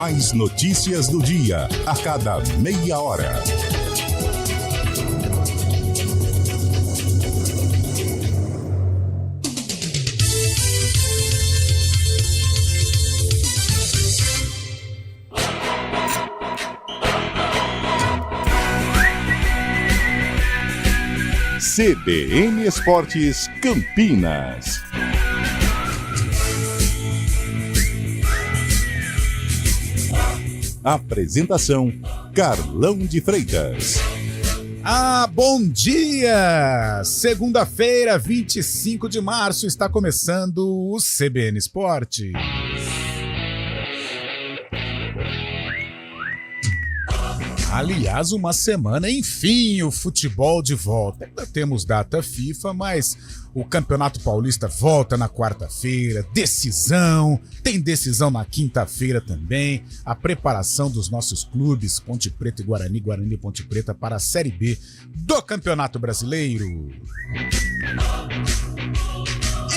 As notícias do dia, a cada meia hora. CBN Esportes Campinas. Apresentação: Carlão de Freitas. Bom dia! Segunda-feira, 25 de março, está começando o CBN Esporte. Aliás, uma semana, enfim, o futebol de volta. Ainda temos data FIFA, mas o Campeonato Paulista volta na quarta-feira, decisão, tem decisão na quinta-feira também, a preparação dos nossos clubes, Ponte Preta e Guarani, Guarani e Ponte Preta, para a Série B do Campeonato Brasileiro.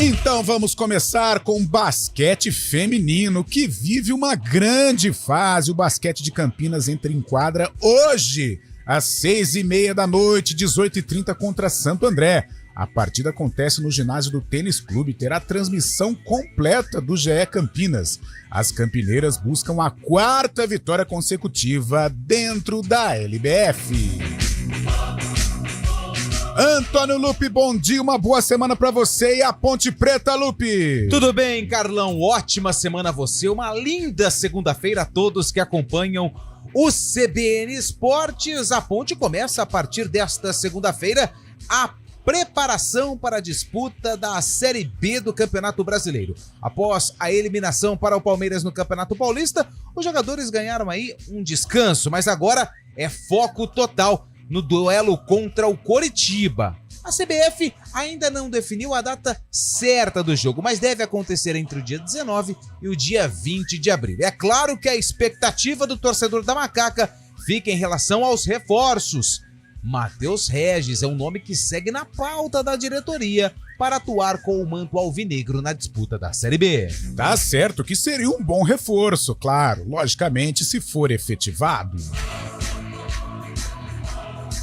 Então vamos começar com o basquete feminino, que vive uma grande fase. O basquete de Campinas entra em quadra hoje, às 6h30 da noite, 18h30 contra Santo André. A partida acontece no ginásio do Tênis Clube e terá transmissão completa do GE Campinas. As campineiras buscam a 4ª vitória consecutiva dentro da LBF. Antônio Lupe, bom dia, uma boa semana pra você e a Ponte Preta, Lupe. Tudo bem, Carlão, ótima semana a você, uma linda segunda-feira a todos que acompanham o CBN Esportes. A Ponte começa a partir desta segunda-feira a preparação para a disputa da Série B do Campeonato Brasileiro. Após a eliminação para o Palmeiras no Campeonato Paulista, os jogadores ganharam aí um descanso, mas agora é foco total no duelo contra o Coritiba. A CBF ainda não definiu a data certa do jogo, mas deve acontecer entre o dia 19 e o dia 20 de abril. É claro que a expectativa do torcedor da Macaca fica em relação aos reforços. Matheus Regis é um nome que segue na pauta da diretoria para atuar com o manto alvinegro na disputa da Série B. Tá certo que seria um bom reforço, claro, logicamente, se for efetivado.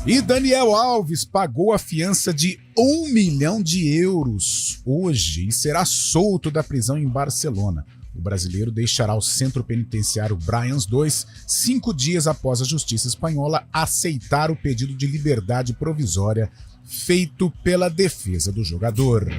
E Daniel Alves pagou a fiança de 1 milhão de euros hoje e será solto da prisão em Barcelona. O brasileiro deixará o centro penitenciário Brians 2 5 dias após a justiça espanhola aceitar o pedido de liberdade provisória feito pela defesa do jogador.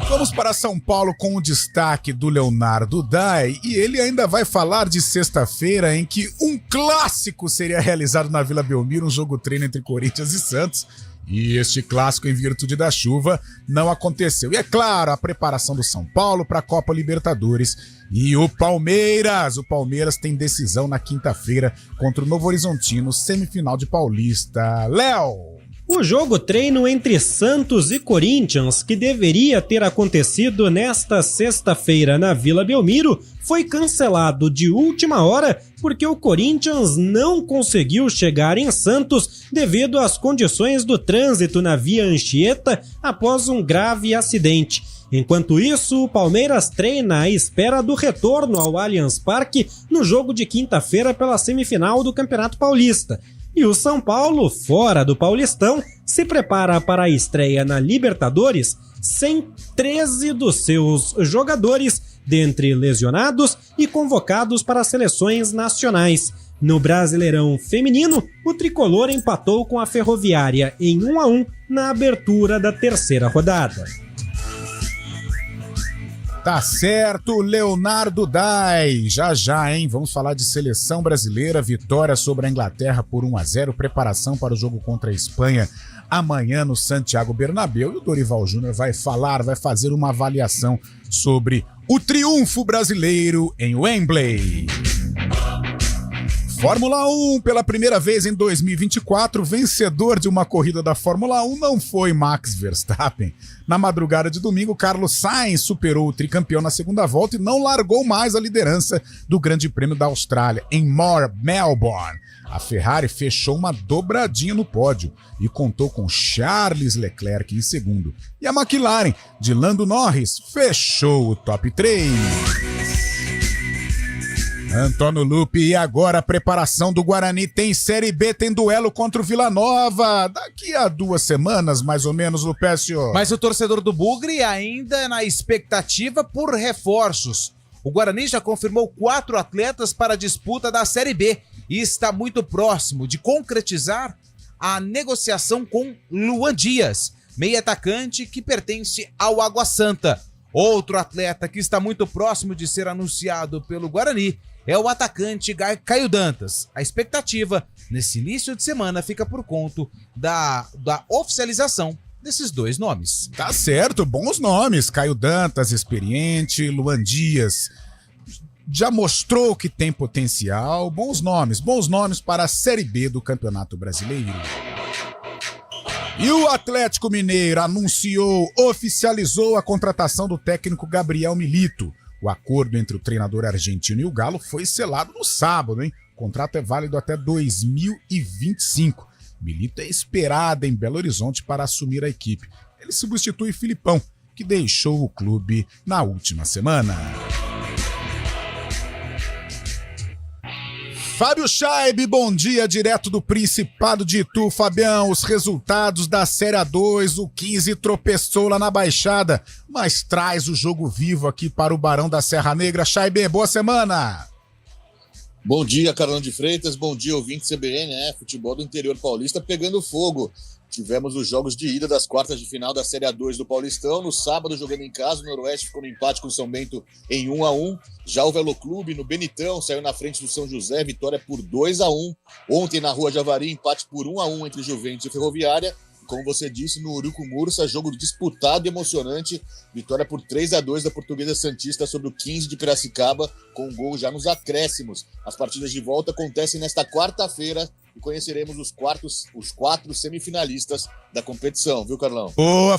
Vamos para São Paulo com o destaque do Leonardo Dai, e ele ainda vai falar de sexta-feira em que um clássico seria realizado na Vila Belmiro, um jogo treino entre Corinthians e Santos, e este clássico, em virtude da chuva, não aconteceu. E é claro, a preparação do São Paulo para a Copa Libertadores e o Palmeiras tem decisão na quinta-feira contra o Novo Horizontino, semifinal de Paulista. Léo! O jogo treino entre Santos e Corinthians, que deveria ter acontecido nesta sexta-feira na Vila Belmiro, foi cancelado de última hora porque o Corinthians não conseguiu chegar em Santos devido às condições do trânsito na Via Anchieta após um grave acidente. Enquanto isso, o Palmeiras treina à espera do retorno ao Allianz Parque no jogo de quinta-feira pela semifinal do Campeonato Paulista. E o São Paulo, fora do Paulistão, se prepara para a estreia na Libertadores sem 13 dos seus jogadores, dentre lesionados e convocados para seleções nacionais. No Brasileirão Feminino, o tricolor empatou com a Ferroviária em 1-1 na abertura da terceira rodada. Tá certo, Leonardo Dai. Já, hein? Vamos falar de seleção brasileira, vitória sobre a Inglaterra por 1-0, preparação para o jogo contra a Espanha amanhã no Santiago Bernabéu. E o Dorival Júnior vai fazer uma avaliação sobre o triunfo brasileiro em Wembley. Fórmula 1, pela primeira vez em 2024, vencedor de uma corrida da Fórmula 1 não foi Max Verstappen. Na madrugada de domingo, Carlos Sainz superou o tricampeão na segunda volta e não largou mais a liderança do Grande Prêmio da Austrália, em Melbourne. A Ferrari fechou uma dobradinha no pódio e contou com Charles Leclerc em segundo. E a McLaren, de Lando Norris, fechou o top 3. Antônio Lupe, e agora a preparação do Guarani tem Série B, tem duelo contra o Vila Nova. Daqui a 2 semanas, mais ou menos, Lupécio. Mas o torcedor do Bugre ainda na expectativa por reforços. O Guarani já confirmou 4 atletas para a disputa da Série B e está muito próximo de concretizar a negociação com Luan Dias, meio atacante que pertence ao Água Santa. Outro atleta que está muito próximo de ser anunciado pelo Guarani é o atacante Caio Dantas. A expectativa nesse início de semana fica por conta da oficialização desses 2 nomes. Tá certo, bons nomes. Caio Dantas, experiente, Luan Dias já mostrou que tem potencial. Bons nomes para a Série B do Campeonato Brasileiro. E o Atlético Mineiro oficializou a contratação do técnico Gabriel Milito. O acordo entre o treinador argentino e o Galo foi selado no sábado, hein? O contrato é válido até 2025. Milito é esperado em Belo Horizonte para assumir a equipe. Ele substitui Filipão, que deixou o clube na última semana. Fábio Chaib, bom dia, direto do Principado de Itu. Fabião, os resultados da Série A2, o 15 tropeçou lá na Baixada, mas traz o jogo vivo aqui para o Barão da Serra Negra. Chaib, boa semana! Bom dia, Carlão de Freitas, bom dia, ouvinte CBN, futebol do interior paulista pegando fogo. Tivemos os jogos de ida das quartas de final da Série A2 do Paulistão. No sábado, jogando em casa, o Noroeste ficou no empate com o São Bento em 1-1. Já o Veloclube, no Benitão, saiu na frente do São José, vitória por 2-1. Ontem, na Rua Javari, empate por 1-1 entre Juventus e Ferroviária. Como você disse, no Urucumursa, jogo disputado e emocionante. Vitória por 3-2 da Portuguesa Santista sobre o 15 de Piracicaba, com um gol já nos acréscimos. As partidas de volta acontecem nesta quarta-feira e conheceremos os 4 semifinalistas da competição, viu, Carlão? Boa,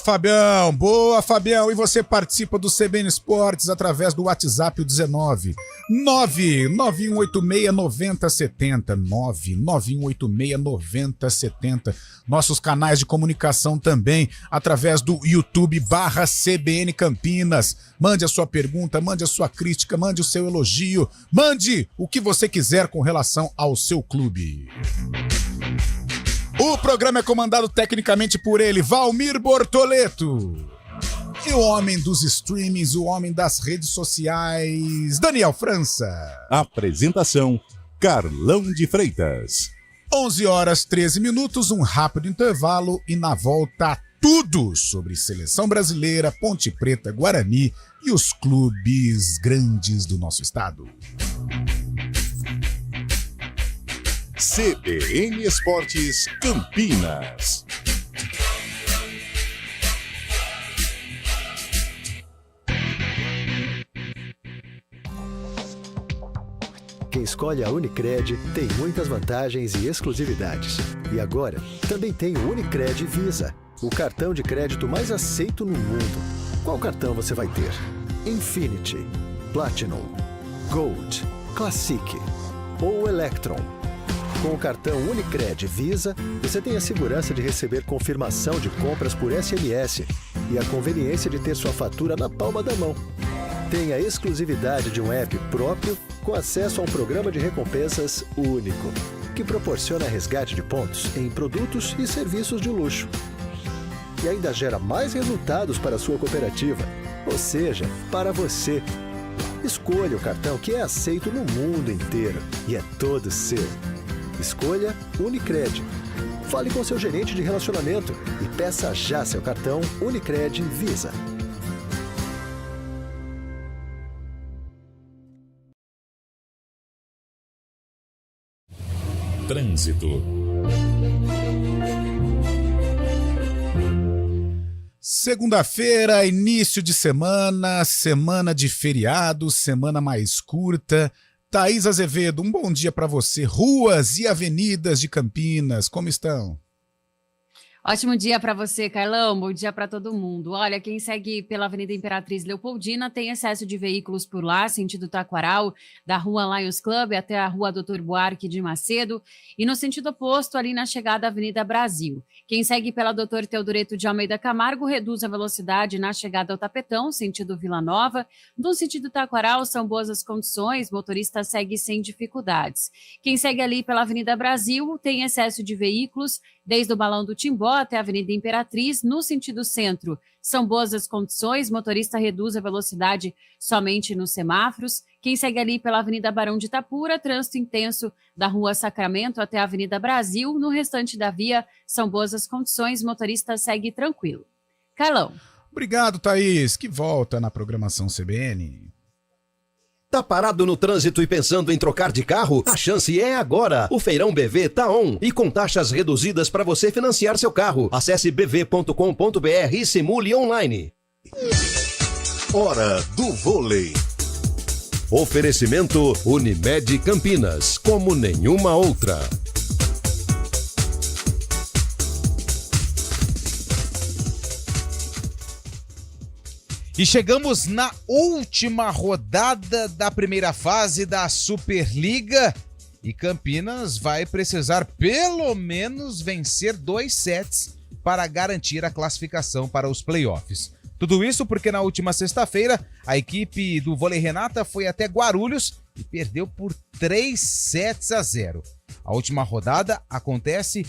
Fabião. E você participa do CBN Esportes através do WhatsApp, o 19 991869070, 991869070. Nossos canais de comunicação também, através do YouTube /CBN Campinas. Mande a sua pergunta, mande a sua crítica, mande o seu elogio, mande o que você quiser com relação ao seu clube. O programa é comandado tecnicamente por ele, Valmir Bortoleto. E o homem dos streamings, o homem das redes sociais, Daniel França. Apresentação, Carlão de Freitas. 11h13, um rápido intervalo e na volta tudo sobre seleção brasileira, Ponte Preta, Guarani e os clubes grandes do nosso estado. CBN Esportes Campinas. Quem escolhe a Unicred tem muitas vantagens e exclusividades. E agora, também tem o Unicred Visa, o cartão de crédito mais aceito no mundo. Qual cartão você vai ter? Infinity, Platinum, Gold, Classic ou Electron? Com o cartão Unicred Visa, você tem a segurança de receber confirmação de compras por SMS e a conveniência de ter sua fatura na palma da mão. Tem a exclusividade de um app próprio com acesso a um programa de recompensas único, que proporciona resgate de pontos em produtos e serviços de luxo. E ainda gera mais resultados para a sua cooperativa, ou seja, para você. Escolha o cartão que é aceito no mundo inteiro e é todo seu. Escolha Unicred. Fale com seu gerente de relacionamento e peça já seu cartão Unicred Visa. Trânsito. Segunda-feira, início de semana, semana de feriado, semana mais curta. Thaís Azevedo, um bom dia para você. Ruas e avenidas de Campinas, como estão? Ótimo dia para você, Carlão. Bom dia para todo mundo. Olha, quem segue pela Avenida Imperatriz Leopoldina tem excesso de veículos por lá, sentido Taquaral, da Rua Lions Club até a Rua Doutor Buarque de Macedo, e no sentido oposto, ali na chegada à Avenida Brasil. Quem segue pela Doutor Teodoreto de Almeida Camargo reduz a velocidade na chegada ao Tapetão, sentido Vila Nova. No sentido Taquaral, são boas as condições, motorista segue sem dificuldades. Quem segue ali pela Avenida Brasil tem excesso de veículos, desde o Balão do Timbó até a Avenida Imperatriz, no sentido centro. São boas as condições, motorista reduz a velocidade somente nos semáforos. Quem segue ali pela Avenida Barão de Itapura, trânsito intenso da Rua Sacramento até a Avenida Brasil. No restante da via, são boas as condições, motorista segue tranquilo. Carlão. Obrigado, Thaís, que volta na programação CBN. Tá parado no trânsito e pensando em trocar de carro? A chance é agora. O Feirão BV tá on e com taxas reduzidas para você financiar seu carro. Acesse bv.com.br e simule online. Hora do vôlei. Oferecimento Unimed Campinas, como nenhuma outra. E chegamos na última rodada da primeira fase da Superliga e Campinas vai precisar pelo menos vencer 2 sets para garantir a classificação para os playoffs. Tudo isso porque na última sexta-feira a equipe do Vôlei Renata foi até Guarulhos e perdeu por 3-0. A última rodada acontece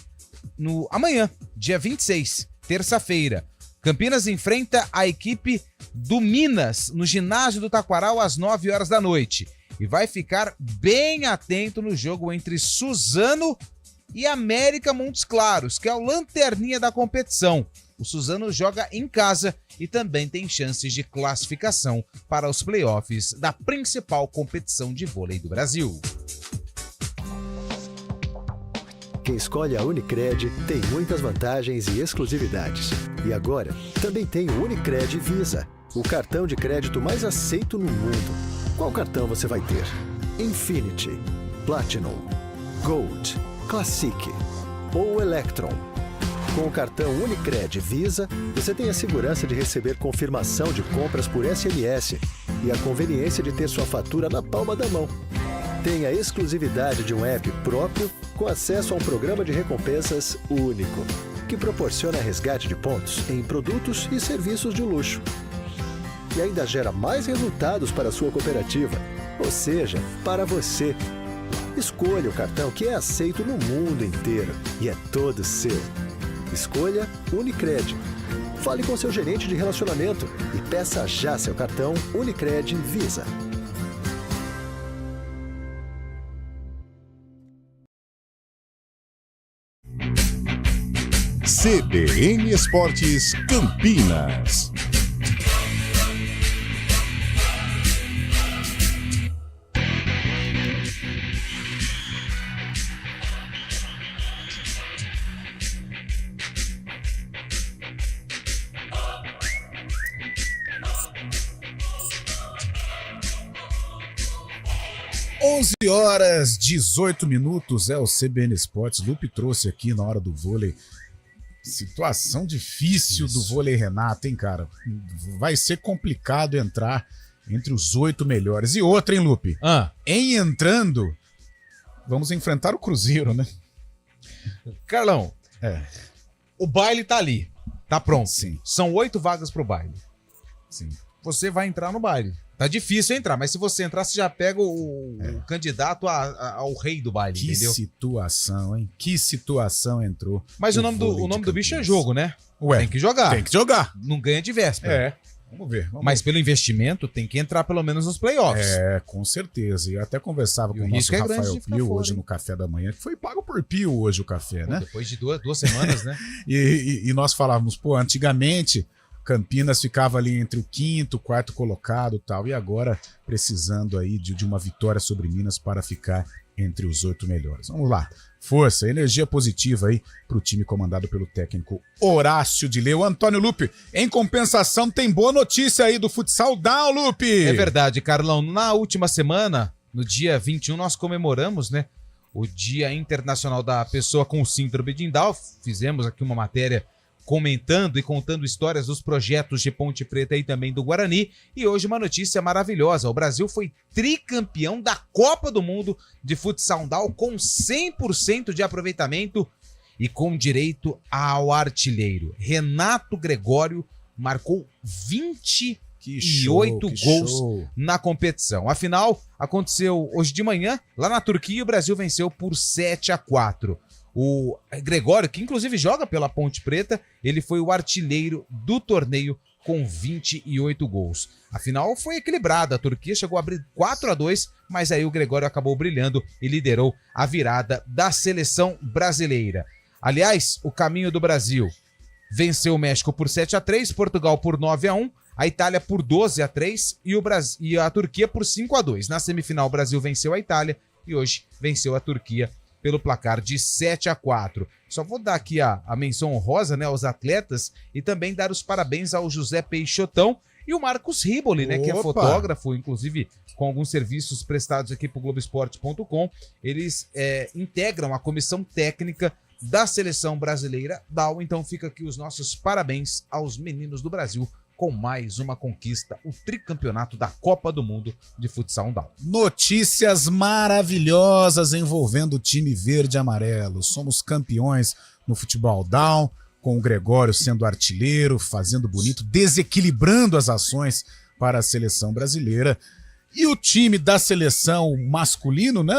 no amanhã, dia 26, terça-feira. Campinas enfrenta a equipe do Minas no ginásio do Taquaral às 9 horas da noite e vai ficar bem atento no jogo entre Suzano e América Montes Claros, que é o lanterninha da competição. O Suzano joga em casa e também tem chances de classificação para os playoffs da principal competição de vôlei do Brasil. Quem escolhe a Unicred tem muitas vantagens e exclusividades. E agora, também tem o Unicred Visa, o cartão de crédito mais aceito no mundo. Qual cartão você vai ter? Infinity, Platinum, Gold, Classic ou Electron? Com o cartão Unicred Visa, você tem a segurança de receber confirmação de compras por SMS e a conveniência de ter sua fatura na palma da mão. Tem a exclusividade de um app próprio com acesso a um programa de recompensas único, que proporciona resgate de pontos em produtos e serviços de luxo. E ainda gera mais resultados para a sua cooperativa, ou seja, para você. Escolha o cartão que é aceito no mundo inteiro e é todo seu. Escolha Unicred. Fale com seu gerente de relacionamento e peça já seu cartão Unicred Visa. CBN Esportes Campinas. Horas 18 minutos é o CBN Esportes. Lupe trouxe aqui na hora do vôlei. Situação difícil do vôlei Renata, hein, cara? Vai ser complicado entrar entre os 8 melhores. E outra, hein, Lupe? Em entrando, vamos enfrentar o Cruzeiro, né? Carlão, o baile tá ali, tá pronto. Sim. São 8 vagas pro baile. Sim. Você vai entrar no baile. Tá difícil entrar, mas se você entrar, você já pega o candidato ao rei do baile, que entendeu? Que situação, hein? Que situação entrou. Mas o nome do bicho é jogo, né? Ué, tem que jogar. Tem que jogar. Não ganha de véspera. Vamos ver. Mas pelo investimento, tem que entrar pelo menos nos playoffs. Com certeza. E eu até conversava com o nosso risco é grande Rafael de ficar Pio fora, hoje hein? no café da manhã, que foi pago por Pio hoje o café, né? Depois de duas semanas, né? E nós falávamos, antigamente Campinas ficava ali entre o quinto, quarto colocado e tal, e agora precisando aí de uma vitória sobre Minas para ficar entre os 8 melhores. Vamos lá, força, energia positiva aí pro time comandado pelo técnico Horácio de Leu. Antônio Lupe, em compensação, tem boa notícia aí do Futsal Down, Lupe! É verdade, Carlão. Na última semana, no dia 21, nós comemoramos, né, o Dia Internacional da Pessoa com Síndrome de Down. Fizemos aqui uma matéria comentando e contando histórias dos projetos de Ponte Preta e também do Guarani. E hoje uma notícia maravilhosa: o Brasil foi tricampeão da Copa do Mundo de Futsal Down com 100% de aproveitamento e com direito ao artilheiro. Renato Gregório marcou 28 gols na competição. A final aconteceu hoje de manhã, lá na Turquia, e o Brasil venceu por 7-4. O Gregório, que inclusive joga pela Ponte Preta, ele foi o artilheiro do torneio com 28 gols. A final foi equilibrada, a Turquia chegou a abrir 4-2, mas aí o Gregório acabou brilhando e liderou a virada da seleção brasileira. Aliás, o caminho do Brasil: venceu o México por 7-3, Portugal por 9-1, a Itália por 12-3 e a Turquia por 5-2. Na semifinal, o Brasil venceu a Itália e hoje venceu a Turquia pelo placar de 7-4. Só vou dar aqui a menção honrosa, né, aos atletas e também dar os parabéns ao José Peixotão e o Marcos Riboli, né, que é fotógrafo, inclusive com alguns serviços prestados aqui para o Globoesporte.com. Eles integram a comissão técnica da seleção brasileira Down. Então fica aqui os nossos parabéns aos meninos do Brasil com mais uma conquista, o tricampeonato da Copa do Mundo de Futsal Down. Notícias maravilhosas envolvendo o time verde e amarelo. Somos campeões no futebol Down, com o Gregório sendo artilheiro, fazendo bonito, desequilibrando as ações para a seleção brasileira. E o time da seleção masculino, né?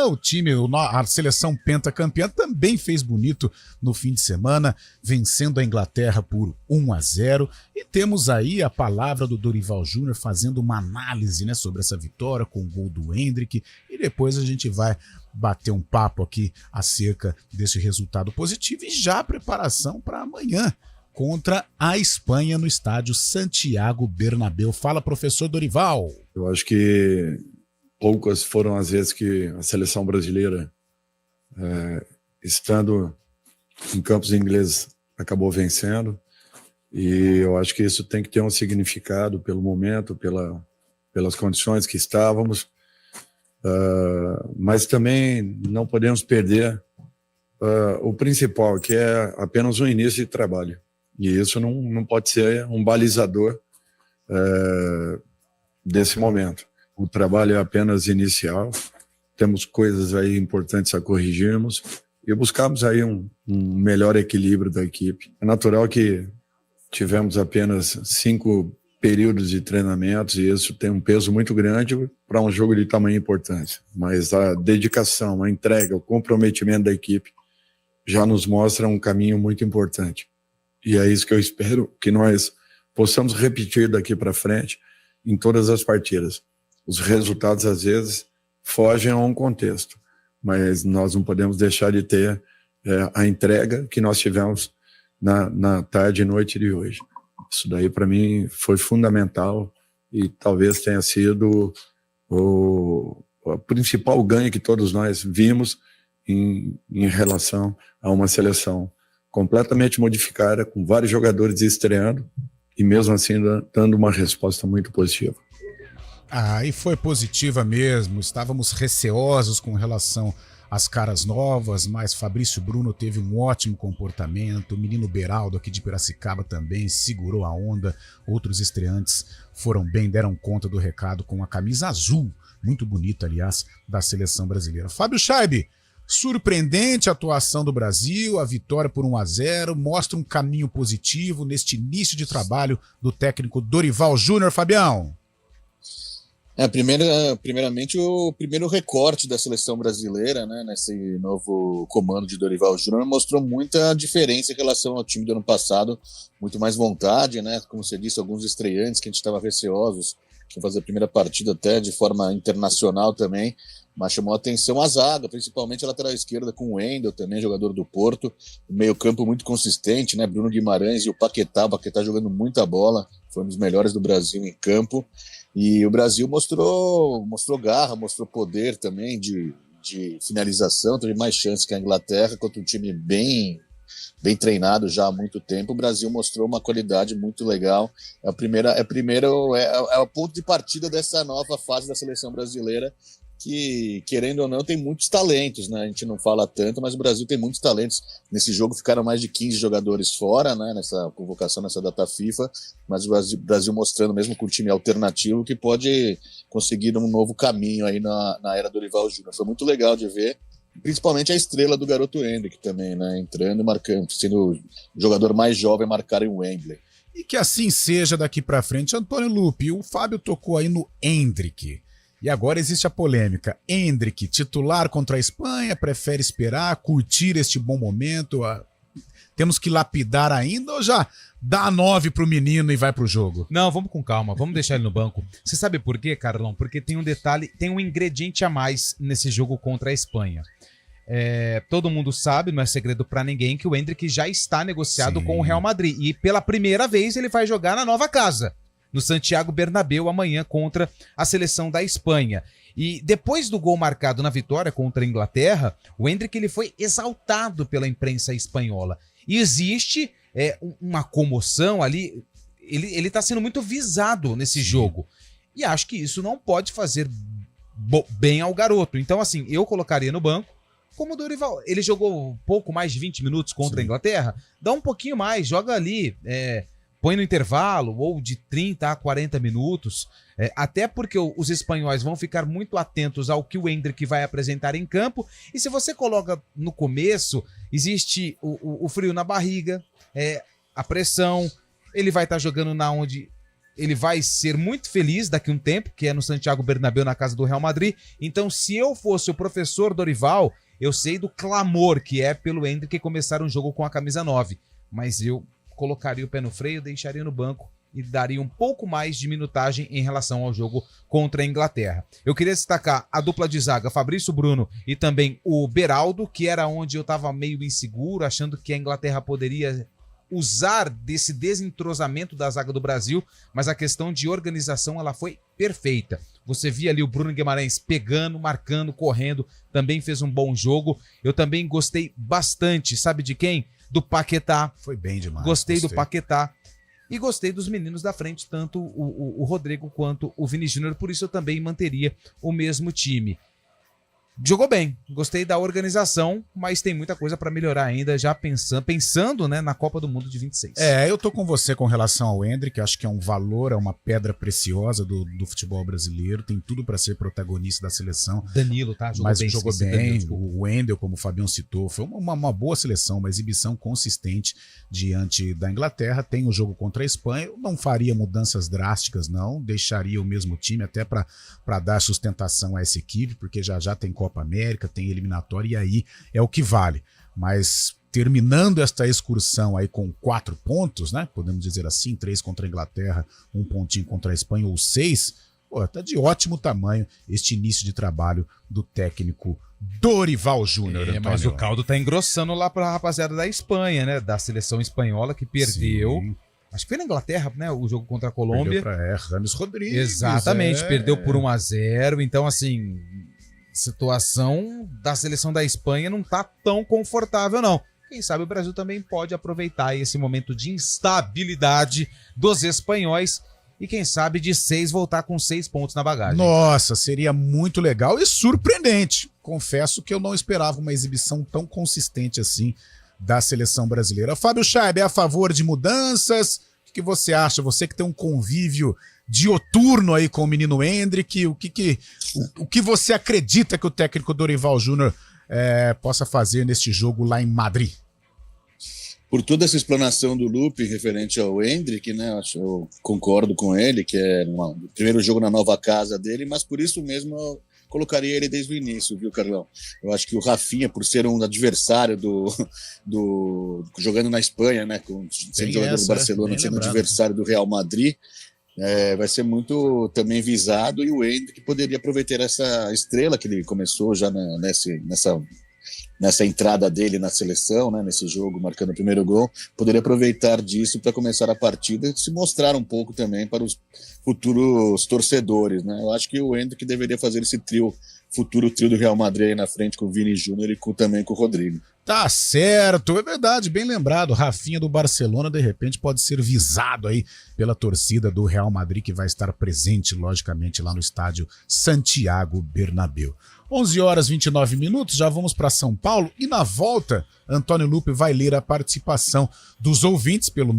A seleção pentacampeã também fez bonito no fim de semana, vencendo a Inglaterra por 1-0. E temos aí a palavra do Dorival Júnior fazendo uma análise, né, sobre essa vitória com o gol do Hendrick. E depois a gente vai bater um papo aqui acerca desse resultado positivo e já a preparação para amanhã contra a Espanha no estádio Santiago Bernabéu. Fala, professor Dorival. Eu acho que poucas foram as vezes que a seleção brasileira, estando em campos ingleses, acabou vencendo. E eu acho que isso tem que ter um significado pelo momento, pelas condições que estávamos. Mas também não podemos perder o principal, que é apenas um início de trabalho. E isso não pode ser um balizador desse momento. O trabalho é apenas inicial, temos coisas aí importantes a corrigirmos e buscamos aí um melhor equilíbrio da equipe. É natural que tivemos apenas 5 períodos de treinamentos e isso tem um peso muito grande para um jogo de tamanha importância. Mas a dedicação, a entrega, o comprometimento da equipe já nos mostra um caminho muito importante. E é isso que eu espero que nós possamos repetir daqui para frente em todas as partidas. Os resultados, às vezes, fogem a um contexto, mas nós não podemos deixar de ter a entrega que nós tivemos na tarde e noite de hoje. Isso daí, para mim, foi fundamental e talvez tenha sido o principal ganho que todos nós vimos em relação a uma seleção completamente modificada, com vários jogadores estreando e mesmo assim dando uma resposta muito positiva. E foi positiva mesmo, estávamos receosos com relação às caras novas, mas Fabrício Bruno teve um ótimo comportamento, o menino Beraldo aqui de Piracicaba também segurou a onda, outros estreantes foram bem, deram conta do recado com a camisa azul, muito bonita aliás, da seleção brasileira. Fábio Scheibe, surpreendente a atuação do Brasil, a vitória por 1-0, mostra um caminho positivo neste início de trabalho do técnico Dorival Júnior, Fabião. Primeiramente, o primeiro recorte da seleção brasileira, né, nesse novo comando de Dorival Júnior, mostrou muita diferença em relação ao time do ano passado, muito mais vontade, né, como você disse, alguns estreantes que a gente estava receosos, que iam fazer a primeira partida até de forma internacional também, mas chamou a atenção a zaga, principalmente a lateral esquerda com o Wendel, também jogador do Porto, o meio-campo muito consistente, né? Bruno Guimarães e o Paquetá jogando muita bola, foi um dos melhores do Brasil em campo, e o Brasil mostrou garra, mostrou poder também de finalização, teve mais chances que a Inglaterra, contra um time bem treinado já há muito tempo. O Brasil mostrou uma qualidade muito legal, é o ponto de partida dessa nova fase da seleção brasileira, que, querendo ou não, tem muitos talentos, né? A gente não fala tanto, mas o Brasil tem muitos talentos. Nesse jogo ficaram mais de 15 jogadores fora, né? Nessa convocação, nessa data FIFA, mas o Brasil mostrando, mesmo com o time alternativo, que pode conseguir um novo caminho aí na era do Dorival Júnior. Foi muito legal de ver, principalmente a estrela do garoto Endrick também, né? Entrando e marcando, sendo o jogador mais jovem a marcar em Wembley. E que assim seja daqui pra frente. Antônio Lupi, o Fábio tocou aí no Endrick. E agora existe a polêmica. Endrick, titular contra a Espanha, prefere esperar, curtir este bom momento? Temos que lapidar ainda ou já dá 9 pro menino e vai pro jogo? Não, vamos com calma, vamos deixar ele no banco. Você sabe por quê, Carlão? Porque tem um detalhe, tem um ingrediente a mais nesse jogo contra a Espanha. Todo mundo sabe, não é segredo pra ninguém, que o Endrick já está negociado com o Real Madrid. E pela primeira vez ele vai jogar na nova casa, no Santiago Bernabéu, amanhã contra a seleção da Espanha. E depois do gol marcado na vitória contra a Inglaterra, o Endrick ele foi exaltado pela imprensa espanhola. E existe uma comoção ali, ele tá sendo muito visado nesse jogo. E acho que isso não pode fazer bem ao garoto. Então, assim, eu colocaria no banco, como o Dorival. Ele jogou pouco mais de 20 minutos contra a Inglaterra, dá um pouquinho mais, joga ali... põe no intervalo, ou de 30 a 40 minutos, até porque os espanhóis vão ficar muito atentos ao que o Endrick vai apresentar em campo, e se você coloca no começo, existe o frio na barriga, a pressão, ele vai estar jogando na onde ele vai ser muito feliz daqui a um tempo, que é no Santiago Bernabéu, na casa do Real Madrid. Então, se eu fosse o professor Dorival, eu sei do clamor que é pelo Endrick começar um jogo com a camisa 9, mas eu colocaria o pé no freio, deixaria no banco e daria um pouco mais de minutagem em relação ao jogo contra a Inglaterra. Eu queria destacar a dupla de zaga, Fabrício Bruno e também o Beraldo, que era onde eu estava meio inseguro, achando que a Inglaterra poderia usar desse desentrosamento da zaga do Brasil, mas a questão de organização ela foi perfeita. Você via ali o Bruno Guimarães pegando, marcando, correndo, também fez um bom jogo. Eu também gostei bastante, sabe de quem? Do Paquetá. Foi bem demais. Gostei do Paquetá. E gostei dos meninos da frente, tanto o Rodrigo quanto o Vini Júnior. Por isso eu também manteria o mesmo time. Jogou bem, gostei da organização, mas tem muita coisa para melhorar ainda, já pensando, né, na Copa do Mundo de 26. Eu tô com você com relação ao Endrick, acho que é um valor, é uma pedra preciosa do futebol brasileiro, tem tudo para ser protagonista da seleção. Danilo, tá? Jogou bem. O Wendel, como o Fabião citou, foi uma boa seleção, uma exibição consistente diante da Inglaterra. Tem o jogo contra a Espanha, eu não faria mudanças drásticas, não, deixaria o mesmo time até para dar sustentação a essa equipe, porque já tem Copa América, tem eliminatória, e aí é o que vale. Mas terminando esta excursão aí com 4 pontos, né? Podemos dizer assim, 3 contra a Inglaterra, 1 pontinho contra a Espanha, ou 6, tá de ótimo tamanho este início de trabalho do técnico Dorival Júnior. Mas o caldo tá engrossando lá pra rapaziada da Espanha, né? Da seleção espanhola que perdeu. Sim. Acho que foi na Inglaterra, né? O jogo contra a Colômbia. Rames Rodrigues. Exatamente, perdeu por 1-0. Então, assim, situação da seleção da Espanha não tá tão confortável, não. Quem sabe o Brasil também pode aproveitar esse momento de instabilidade dos espanhóis e quem sabe de 6 voltar com 6 pontos na bagagem. Nossa, seria muito legal e surpreendente. Confesso que eu não esperava uma exibição tão consistente assim da seleção brasileira. Fábio Chaib, é a favor de mudanças? O que você acha? Você que tem um convívio dioturno aí com o menino Endrick, o que você acredita que o técnico Dorival Júnior possa fazer neste jogo lá em Madrid? Por toda essa explanação do Lupe referente ao Endrick, né, eu concordo com ele, que é o primeiro jogo na nova casa dele, mas por isso mesmo eu colocaria ele desde o início, viu, Carlão? Eu acho que o Rafinha, por ser um adversário jogando na Espanha, né, sendo jogador do Barcelona, sendo adversário do Real Madrid, vai ser muito também visado, e o Endrick poderia aproveitar essa estrela que ele começou já nessa entrada dele na seleção, né, nesse jogo, marcando o primeiro gol, poderia aproveitar disso para começar a partida e se mostrar um pouco também para os futuros torcedores, né? Eu acho que o Endrick deveria fazer esse futuro trio do Real Madrid aí na frente com o Vini Júnior e também com o Rodrigo. Tá certo, é verdade, bem lembrado. Rafinha do Barcelona, de repente, pode ser visado aí pela torcida do Real Madrid, que vai estar presente, logicamente, lá no estádio Santiago Bernabéu. 11h29, já vamos para São Paulo e na volta, Antônio Lupe vai ler a participação dos ouvintes pelo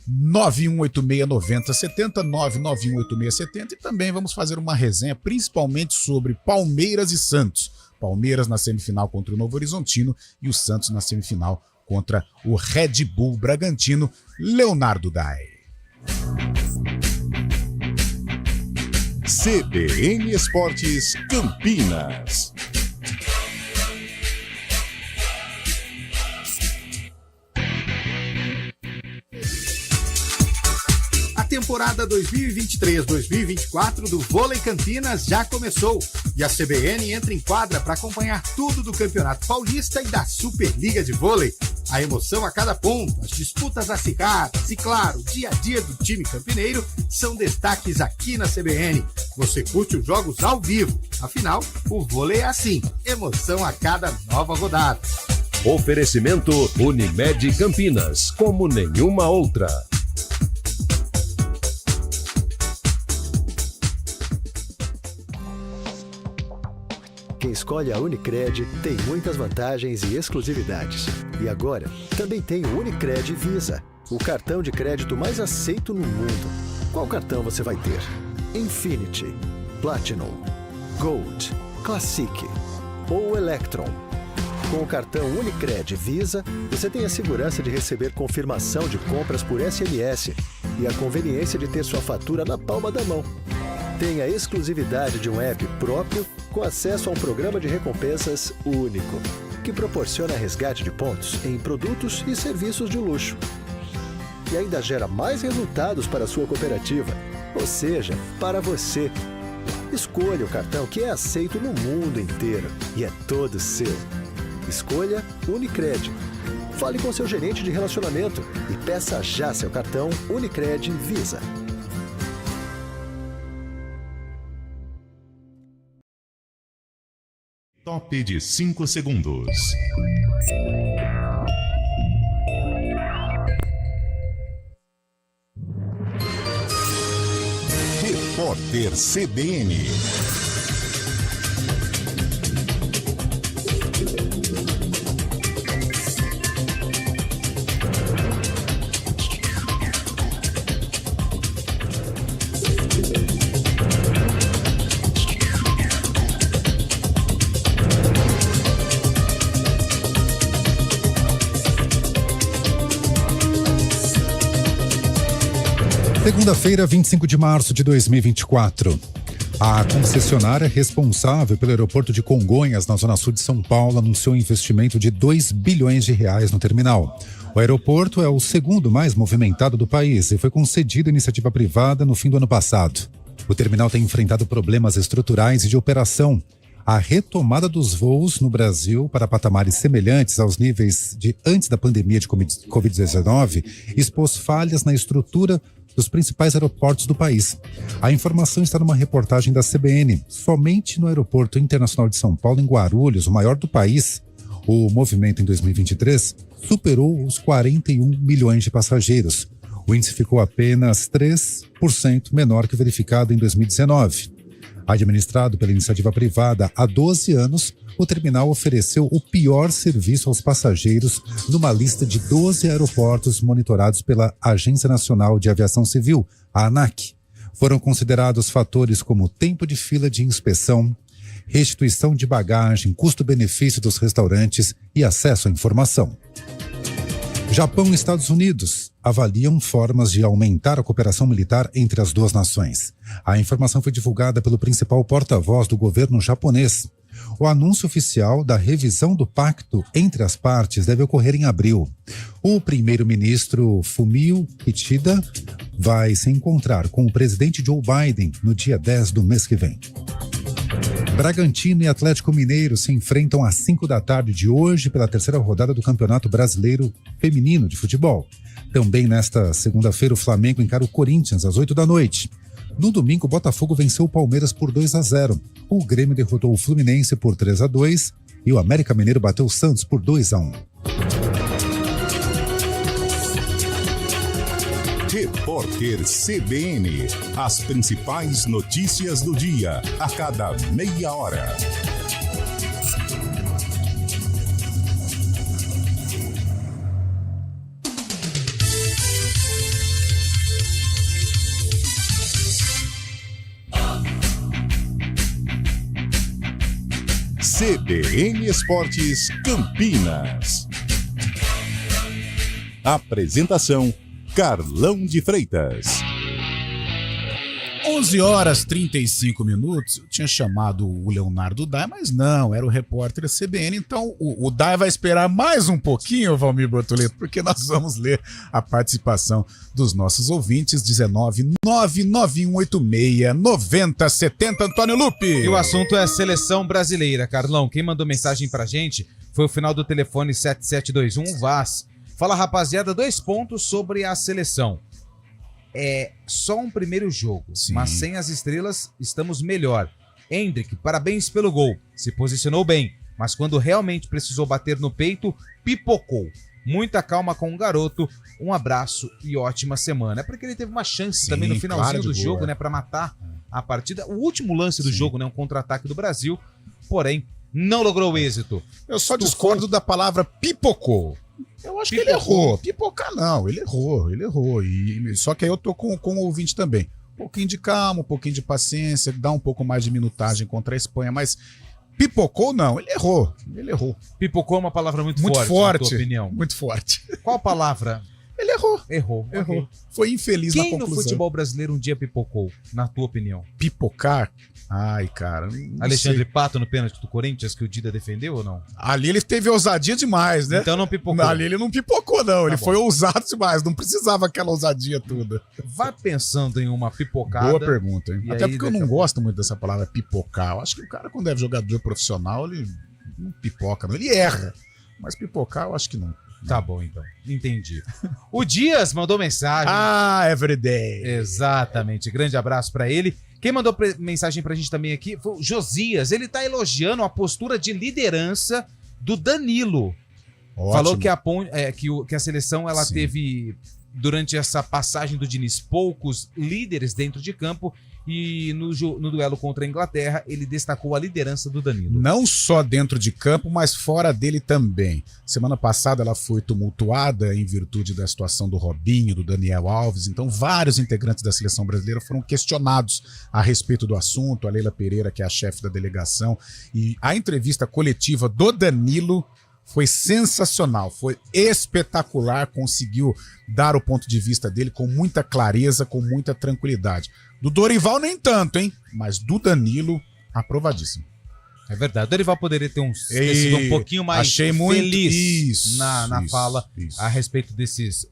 991869070, 9918670 e também vamos fazer uma resenha principalmente sobre Palmeiras e Santos. Palmeiras na semifinal contra o Novo Horizontino e o Santos na semifinal contra o Red Bull Bragantino. Leonardo Dai. CBN Esportes Campinas. A temporada 2023-2024 do Vôlei Campinas já começou e a CBN entra em quadra para acompanhar tudo do Campeonato Paulista e da Superliga de Vôlei. A emoção a cada ponto, as disputas acirradas e, claro, o dia a dia do time campineiro são destaques aqui na CBN. Você curte os jogos ao vivo, afinal, o vôlei é assim, emoção a cada nova rodada. Oferecimento Unimed Campinas, como nenhuma outra. Quem escolhe a Unicred tem muitas vantagens e exclusividades. E agora, também tem o Unicred Visa, o cartão de crédito mais aceito no mundo. Qual cartão você vai ter? Infinity, Platinum, Gold, Classic ou Electron? Com o cartão Unicred Visa, você tem a segurança de receber confirmação de compras por SMS e a conveniência de ter sua fatura na palma da mão. Tem a exclusividade de um app próprio com acesso a um programa de recompensas único, que proporciona resgate de pontos em produtos e serviços de luxo. E ainda gera mais resultados para a sua cooperativa, ou seja, para você. Escolha o cartão que é aceito no mundo inteiro e é todo seu. Escolha Unicred. Fale com seu gerente de relacionamento e peça já seu cartão Unicred Visa. Top de 5 segundos. Repórter CBN. Segunda-feira, 25 de março de 2024. A concessionária responsável pelo aeroporto de Congonhas, na zona sul de São Paulo, anunciou um investimento de R$2 bilhões no terminal. O aeroporto é o segundo mais movimentado do país e foi concedido à iniciativa privada no fim do ano passado. O terminal tem enfrentado problemas estruturais e de operação. A retomada dos voos no Brasil para patamares semelhantes aos níveis de antes da pandemia de Covid-19 expôs falhas na estrutura dos principais aeroportos do país. A informação está numa reportagem da CBN. Somente no Aeroporto Internacional de São Paulo, em Guarulhos, o maior do país, o movimento em 2023 superou os 41 milhões de passageiros. O índice ficou apenas 3% menor que o verificado em 2019. Administrado pela iniciativa privada há 12 anos, o terminal ofereceu o pior serviço aos passageiros numa lista de 12 aeroportos monitorados pela Agência Nacional de Aviação Civil, a ANAC. Foram considerados fatores como tempo de fila de inspeção, restituição de bagagem, custo-benefício dos restaurantes e acesso à informação. Japão e Estados Unidos avaliam formas de aumentar a cooperação militar entre as duas nações. A informação foi divulgada pelo principal porta-voz do governo japonês. O anúncio oficial da revisão do pacto entre as partes deve ocorrer em abril. O primeiro-ministro Fumio Kishida vai se encontrar com o presidente Joe Biden no dia 10 do mês que vem. Bragantino e Atlético Mineiro se enfrentam às 5 da tarde de hoje pela terceira rodada do Campeonato Brasileiro Feminino de Futebol. Também nesta segunda-feira o Flamengo encara o Corinthians às 8 da noite. No domingo, o Botafogo venceu o Palmeiras por 2-0. O Grêmio derrotou o Fluminense por 3-2 e o América Mineiro bateu o Santos por 2-1. Repórter CBN. As principais notícias do dia, a cada meia hora. CBN Esportes Campinas. Apresentação: Carlão de Freitas. 11h35. Eu tinha chamado o Leonardo Dai, mas não, era o repórter CBN. Então o Dai vai esperar mais um pouquinho, Valmir Bortoleto, porque nós vamos ler a participação dos nossos ouvintes. 19991869070. Antônio Lupe. E o assunto é a seleção brasileira, Carlão. Quem mandou mensagem pra gente foi o final do telefone 7721 Vaz. Fala, rapaziada, 2 pontos sobre a seleção. É só um primeiro jogo, mas sem as estrelas estamos melhor. Endrick, parabéns pelo gol. Se posicionou bem, mas quando realmente precisou bater no peito, pipocou. Muita calma com o garoto. Um abraço e ótima semana. É porque ele teve uma chance também no finalzinho do jogo, né, para matar a partida. O último lance do jogo, né, um contra-ataque do Brasil, porém não logrou êxito. Eu só discordo da palavra pipocou. Eu acho que ele errou. Pipocar não, ele errou. Só que aí eu tô com o ouvinte também. Um pouquinho de calma, um pouquinho de paciência, dá um pouco mais de minutagem contra a Espanha, mas pipocou não, ele errou. Pipocou é uma palavra muito forte, na tua opinião. Muito forte. Qual palavra? Ele errou. Errou. Okay. Foi infeliz na conclusão. Quem no futebol brasileiro um dia pipocou, na tua opinião? Pipocar? Ai, cara. Alexandre Pato no pênalti do Corinthians que o Dida defendeu ou não? Ali ele teve ousadia demais, né? Então não pipocou. Ali ele não pipocou, não. Ele foi ousado demais. Não precisava aquela ousadia toda. Vai pensando em uma pipocada. Boa pergunta, hein? Até porque eu não gosto muito dessa palavra pipocar. Eu acho que o cara, quando é jogador profissional, ele não pipoca, não. Ele erra. Mas pipocar, eu acho que não. Tá bom, então. Entendi. O Dias mandou mensagem. Everyday. Exatamente. Grande abraço pra ele. Quem mandou mensagem pra gente também aqui foi o Josias. Ele tá elogiando a postura de liderança do Danilo. Ótimo. Falou que a seleção ela teve, durante essa passagem do Diniz, poucos líderes dentro de campo. E no duelo contra a Inglaterra, ele destacou a liderança do Danilo. Não só dentro de campo, mas fora dele também. Semana passada ela foi tumultuada em virtude da situação do Robinho, do Daniel Alves. Então vários integrantes da seleção brasileira foram questionados a respeito do assunto. A Leila Pereira, que é a chefe da delegação. E a entrevista coletiva do Danilo foi sensacional, foi espetacular, conseguiu dar o ponto de vista dele com muita clareza, com muita tranquilidade. Do Dorival nem tanto, hein? Mas do Danilo, aprovadíssimo. É verdade, o Dorival poderia ter sido um pouquinho mais feliz na fala a respeito desses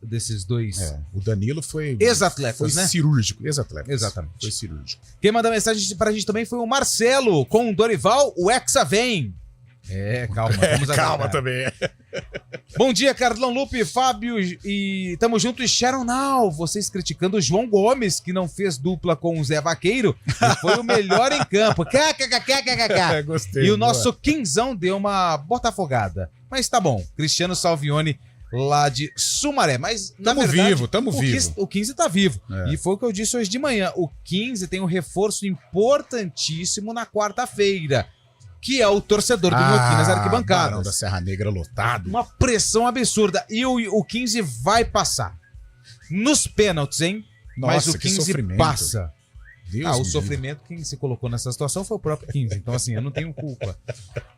dois. O Danilo foi ex-atletas, né? Cirúrgico, ex-atleta. Exatamente. Foi cirúrgico. Quem mandou mensagem pra gente também foi o Marcelo, com o Dorival, o Hexa vem. Calma, vamos aguardar. Calma também. Bom dia, Carlão Lupe, Fábio e tamo junto. E Sharon Now, vocês criticando o João Gomes, que não fez dupla com o Zé Vaqueiro e foi o melhor em campo. Gostei. E o nosso Quinzão deu uma botafogada. Mas tá bom, Cristiano Salvione lá de Sumaré. Mas na verdade, tamo vivo. O 15 tá vivo. E foi o que eu disse hoje de manhã. O 15 tem um reforço importantíssimo na quarta-feira, que é o torcedor do Joaquim nas arquibancadas. Barão da Serra Negra lotado. Uma pressão absurda. E o 15 vai passar. Nos pênaltis, hein? Nossa, mas o 15 passa. O sofrimento, quem se colocou nessa situação foi o próprio 15. Então, assim, eu não tenho culpa.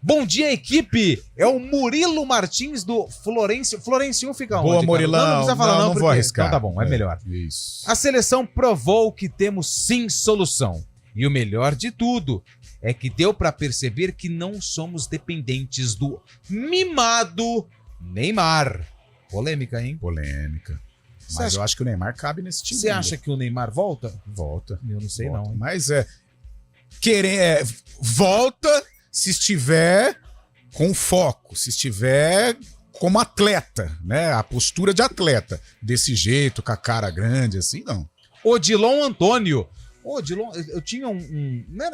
Bom dia, equipe! É o Murilo Martins do Florencio. Florencio fica onde? Boa, Murilão. Não precisa falar não, porque... vou arriscar. Então tá bom, é melhor. Isso. A seleção provou que temos sim solução. E o melhor de tudo é que deu pra perceber que não somos dependentes do mimado Neymar. Polêmica, hein? Polêmica. Mas eu acho que o Neymar cabe nesse time. Você acha que o Neymar volta? Volta. Eu não sei não. Hein? Mas volta se estiver com foco, se estiver como atleta, né? A postura de atleta. Desse jeito, com a cara grande, assim, não. Odilon Antônio. Odilon, eu tinha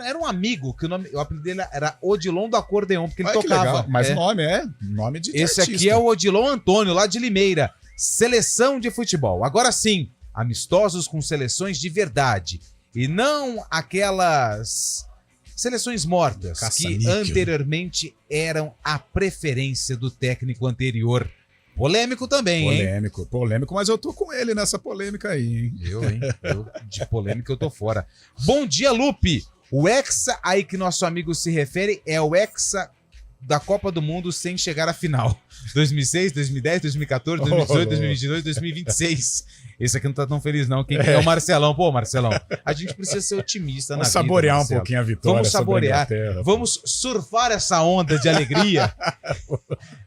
era um amigo, que o apelido dele era Odilon do Acordeon, porque ele tocava. Legal. Mas nome de Esse artista. aqui é o Odilon Antônio, lá de Limeira. Seleção de futebol. Agora sim, amistosos com seleções de verdade. E não aquelas seleções mortas que anteriormente eram a preferência do técnico anterior. Polêmico também, hein? Polêmico, mas eu tô com ele nessa polêmica aí, hein? Eu, de polêmica, eu tô fora. Bom dia, Lupe! O Hexa aí que nosso amigo se refere é o Hexa da Copa do Mundo sem chegar à final. 2006, 2010, 2014, 2018, 2022, 2026. Esse aqui não tá tão feliz não. Quem é o Marcelão? Pô, Marcelão, a gente precisa ser otimista na vida. Vamos saborear Marcelo. um pouquinho a vitória. Vamos saborear. Vamos surfar essa onda de alegria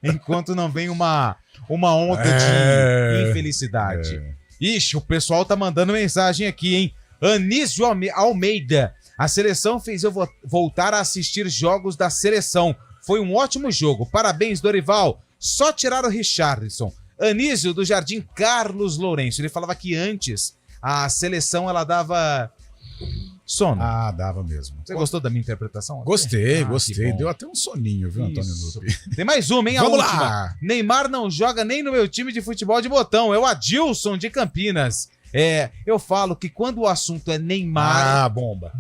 enquanto não vem uma onda de infelicidade. Ixi, o pessoal tá mandando mensagem aqui, hein? Anísio Almeida. A seleção fez eu voltar a assistir jogos da seleção. Foi um ótimo jogo. Parabéns, Dorival. Só tirar o Richarlison. Anísio, do Jardim Carlos Lourenço. Ele falava que antes a seleção ela dava sono. Ah, dava mesmo. Você gostou da minha interpretação? Gostei. Deu até um soninho, viu, Antônio Lupe? Tem mais uma, hein? Vamos última. lá. Neymar não joga nem no meu time de futebol de botão. É o Adilson de Campinas. Eu falo que quando o assunto é Neymar... Bomba.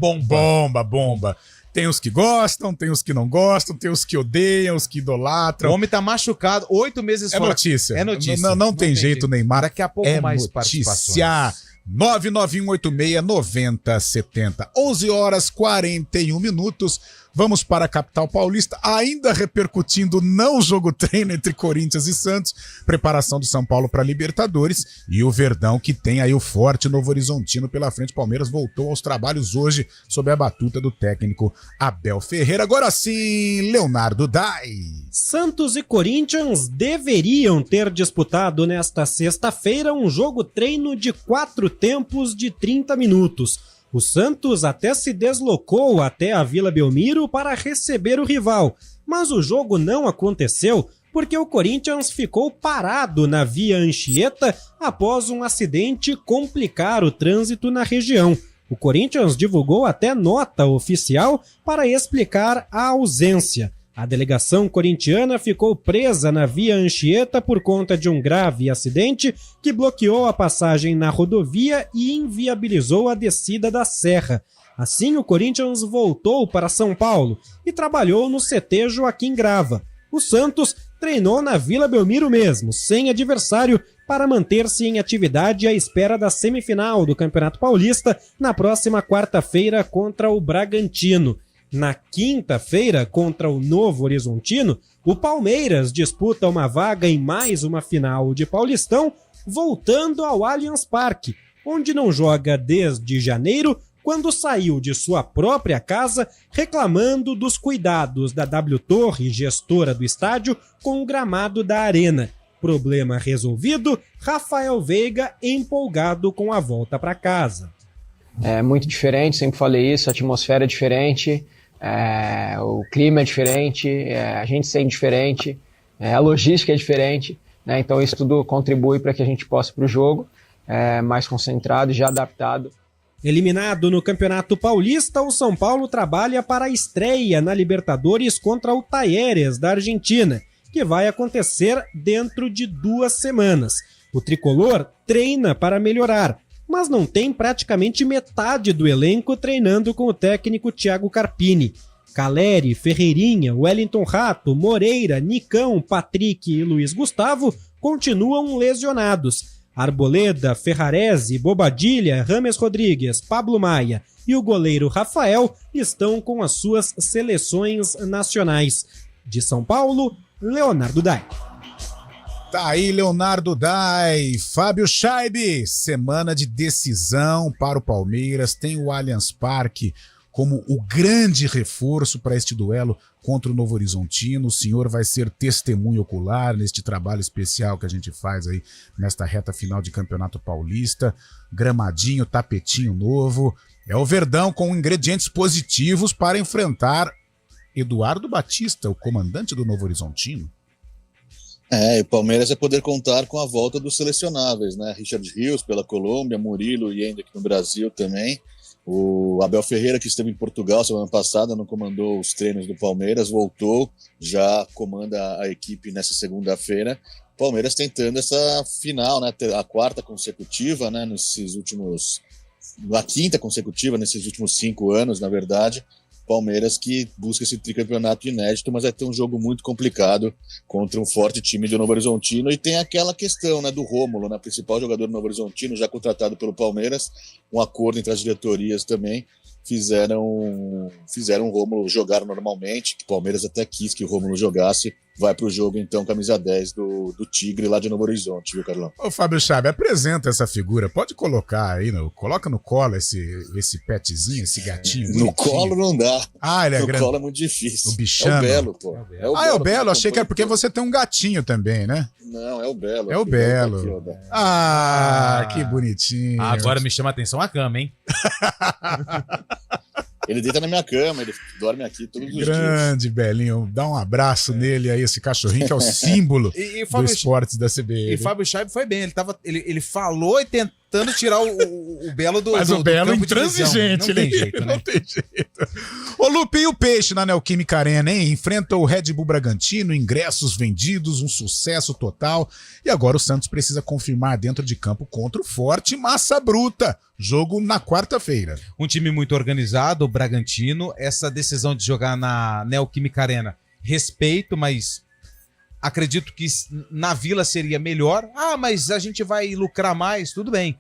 Tem os que gostam, tem os que não gostam, tem os que odeiam, os que idolatram. O homem tá machucado, 8 meses fora. Notícia. É notícia. Não tem jeito, Neymar. Daqui a pouco mais notícia. 991869070. 11h41. Vamos para a capital paulista, ainda repercutindo não o jogo treino entre Corinthians e Santos, preparação do São Paulo para Libertadores e o Verdão, que tem aí o forte Novo Horizontino pela frente. Palmeiras voltou aos trabalhos hoje sob a batuta do técnico Abel Ferreira. Agora sim, Leonardo Dai. Santos e Corinthians deveriam ter disputado nesta sexta-feira um jogo treino de 4 tempos de 30 minutos. O Santos até se deslocou até a Vila Belmiro para receber o rival, mas o jogo não aconteceu porque o Corinthians ficou parado na Via Anchieta após um acidente complicar o trânsito na região. O Corinthians divulgou até nota oficial para explicar a ausência. A delegação corintiana ficou presa na Via Anchieta por conta de um grave acidente que bloqueou a passagem na rodovia e inviabilizou a descida da serra. Assim, o Corinthians voltou para São Paulo e trabalhou no CT Joaquim Grava. O Santos treinou na Vila Belmiro mesmo, sem adversário, para manter-se em atividade à espera da semifinal do Campeonato Paulista na próxima quarta-feira contra o Bragantino. Na quinta-feira, contra o Novo Horizontino, o Palmeiras disputa uma vaga em mais uma final de Paulistão, voltando ao Allianz Parque, onde não joga desde janeiro, quando saiu de sua própria casa reclamando dos cuidados da W Torre, gestora do estádio, com o gramado da arena. Problema resolvido, Rafael Veiga empolgado com a volta para casa. É muito diferente, sempre falei isso, a atmosfera é diferente. O clima é diferente, a gente sente diferente, a logística é diferente, né? Então isso tudo contribui para que a gente possa ir para o jogo mais concentrado e já adaptado. Eliminado no Campeonato Paulista, o São Paulo trabalha para a estreia na Libertadores contra o Talleres da Argentina, que vai acontecer dentro de 2 semanas. O tricolor treina para melhorar, mas não tem praticamente metade do elenco treinando com o técnico Thiago Carpini. Caleri, Ferreirinha, Wellington Rato, Moreira, Nicão, Patrick e Luiz Gustavo continuam lesionados. Arboleda, Ferrarese, Bobadilha, Rames Rodrigues, Pablo Maia e o goleiro Rafael estão com as suas seleções nacionais. De São Paulo, Leonardo Dai. Tá aí, Leonardo Dai. Fábio Scheibe, semana de decisão para o Palmeiras. Tem o Allianz Parque como o grande reforço para este duelo contra o Novo Horizontino. O senhor vai ser testemunho ocular neste trabalho especial que a gente faz aí nesta reta final de Campeonato Paulista. Gramadinho, tapetinho novo. É o Verdão com ingredientes positivos para enfrentar Eduardo Batista, o comandante do Novo Horizontino. E o Palmeiras vai poder contar com a volta dos selecionáveis, né? Richard Rios pela Colômbia, Murilo e ainda aqui no Brasil também. O Abel Ferreira, que esteve em Portugal semana passada, não comandou os treinos do Palmeiras, voltou, já comanda a equipe nessa segunda-feira. Palmeiras tentando essa final, né, a quarta consecutiva, né, a quinta consecutiva nesses últimos 5 anos, na verdade. Palmeiras que busca esse tricampeonato inédito, mas vai ter um jogo muito complicado contra um forte time do Novo Horizontino. E tem aquela questão, né, do Rômulo, né, principal jogador do Novo Horizontino, já contratado pelo Palmeiras, um acordo entre as diretorias também, fizeram o Rômulo jogar normalmente, que o Palmeiras até quis que o Rômulo jogasse. Vai pro jogo, então, camisa 10 do Tigre, lá de Novo Horizonte, viu, Carlão? Ô, Fábio Chave, apresenta essa figura. Pode colocar aí, coloca no colo esse petzinho, esse gatinho. No colo não dá. Ah, ele é grande. No colo é muito difícil. O bichano. É o Belo, pô. É o Belo. Achei que era porque você tem um gatinho também, né? Não, é o Belo. É o Belo. Que bonitinho. Agora me chama a atenção a cama, hein? Ele deita na minha cama, ele dorme aqui todos os dias. Grande Belinho, dá um abraço nele aí, esse cachorrinho que é o símbolo do esportes da CBN. E Fábio Scheibe foi bem, ele falou e tentando tirar o Belo do Mas o Belo campo intransigente, não tem jeito, né? Não tem jeito. Ô, Lupe, e o Peixe na Neoquímica Arena, hein? Enfrenta o Red Bull Bragantino, ingressos vendidos, um sucesso total. E agora o Santos precisa confirmar dentro de campo contra o forte Massa Bruta. Jogo na quarta-feira. Um time muito organizado, o Bragantino. Essa decisão de jogar na Neoquímica Arena, respeito, mas acredito que na Vila seria melhor. Ah, mas a gente vai lucrar mais, tudo bem.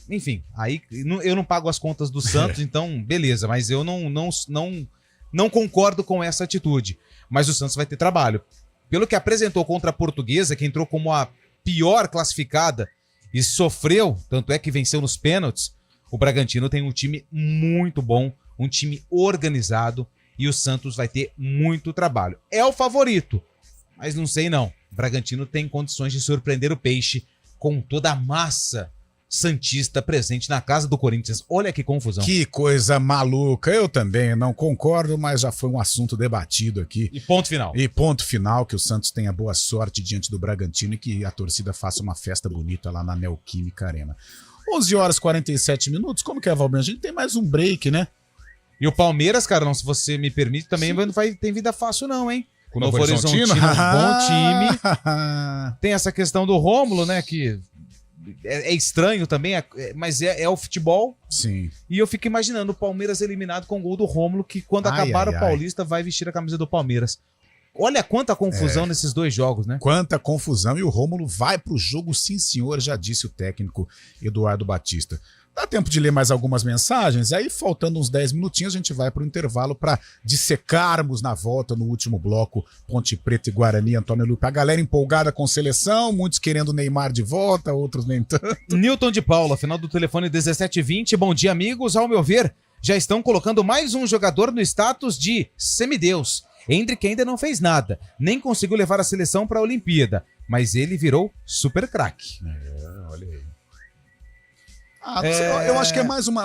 Enfim, aí eu não pago as contas do Santos, então beleza, mas eu não concordo com essa atitude. Mas o Santos vai ter trabalho. Pelo que apresentou contra a Portuguesa, que entrou como a pior classificada e sofreu, tanto é que venceu nos pênaltis, o Bragantino tem um time muito bom, um time organizado, e o Santos vai ter muito trabalho. É o favorito, mas não sei não. O Bragantino tem condições de surpreender o Peixe com toda a massa santista presente na casa do Corinthians. Olha que confusão. Que coisa maluca. Eu também não concordo, mas já foi um assunto debatido aqui. E ponto final. E ponto final, que o Santos tenha boa sorte diante do Bragantino e que a torcida faça uma festa bonita lá na Neoquímica Arena. 11 horas e 47 minutos. Como que é, Valber? A gente tem mais um break, né? E o Palmeiras, Carlão, se você me permite, também não vai ter vida fácil não, hein? Com o Novo Horizontino, bom time. Tem essa questão do Rômulo, né, que é estranho também, mas é o futebol. Sim. E eu fico imaginando o Palmeiras eliminado com o gol do Rômulo, que quando acabar o Paulista vai vestir a camisa do Palmeiras. Olha quanta confusão nesses dois jogos, né? Quanta confusão. E o Rômulo vai pro jogo, sim senhor, já disse o técnico Eduardo Batista. Dá tempo de ler mais algumas mensagens, aí faltando uns 10 minutinhos a gente vai pro intervalo para dissecarmos na volta no último bloco Ponte Preta e Guarani, Antônio Lupe. A galera empolgada com seleção, muitos querendo o Neymar de volta, outros nem tanto. Newton de Paula, final do telefone 1720. Bom dia, amigos. Ao meu ver, já estão colocando mais um jogador no status de semideus. Hendrick ainda não fez nada, nem conseguiu levar a seleção para a Olimpíada, mas ele virou super craque. Olha aí. Eu acho que é mais uma...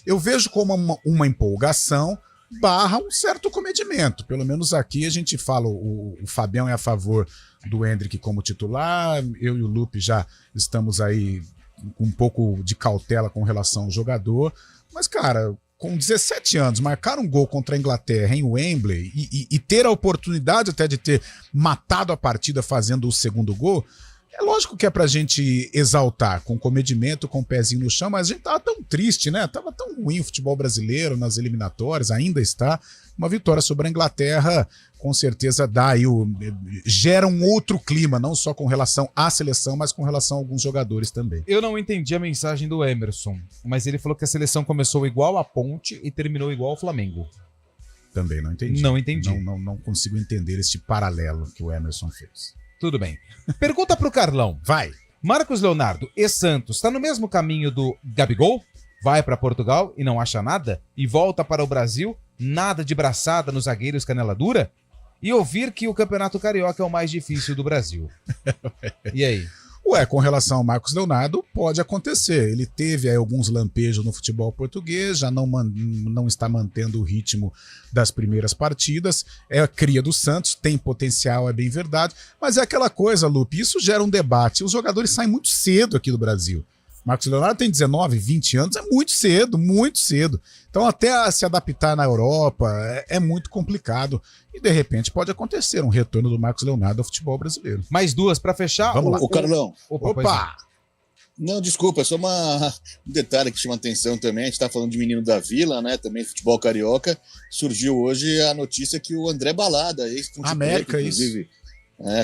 eu vejo como uma empolgação barra um certo comedimento. Pelo menos aqui a gente fala, o Fabião é a favor do Hendrick como titular, eu e o Lupe já estamos aí com um pouco de cautela com relação ao jogador, mas cara, com 17 anos, marcar um gol contra a Inglaterra em Wembley e ter a oportunidade até de ter matado a partida fazendo o segundo gol, é lógico que é pra gente exaltar, com comedimento, com o pezinho no chão, mas a gente tava tão triste, né? Tava tão ruim o futebol brasileiro nas eliminatórias, ainda está. Uma vitória sobre a Inglaterra, com certeza dá aí gera um outro clima, não só com relação à seleção, mas com relação a alguns jogadores também. Eu não entendi a mensagem do Emerson, mas ele falou que a seleção começou igual a Ponte e terminou igual ao Flamengo. Também não entendi. Não entendi. Não consigo entender este paralelo que o Emerson fez. Tudo bem. Pergunta pro Carlão. Vai. Marcos Leonardo e Santos, tá no mesmo caminho do Gabigol? Vai para Portugal e não acha nada? E volta para o Brasil? Nada de braçada nos zagueiros canela dura? E ouvir que o Campeonato Carioca é o mais difícil do Brasil. E aí? Com relação ao Marcos Leonardo, pode acontecer. Ele teve aí alguns lampejos no futebol português, já não está mantendo o ritmo das primeiras partidas. É a cria do Santos, tem potencial, é bem verdade. Mas é aquela coisa, Lupe, isso gera um debate. Os jogadores saem muito cedo aqui do Brasil. Marcos Leonardo tem 19, 20 anos, é muito cedo, muito cedo. Então até se adaptar na Europa é muito complicado. E de repente pode acontecer um retorno do Marcos Leonardo ao futebol brasileiro. Mais duas para fechar. Vamos lá. Ô, Carlão. Opa! Não, desculpa, é só um detalhe que chama atenção também. A gente tá falando de menino da Vila, né? Também futebol carioca. Surgiu hoje a notícia que o André Balada, ex-Ponte América, Preta, inclusive,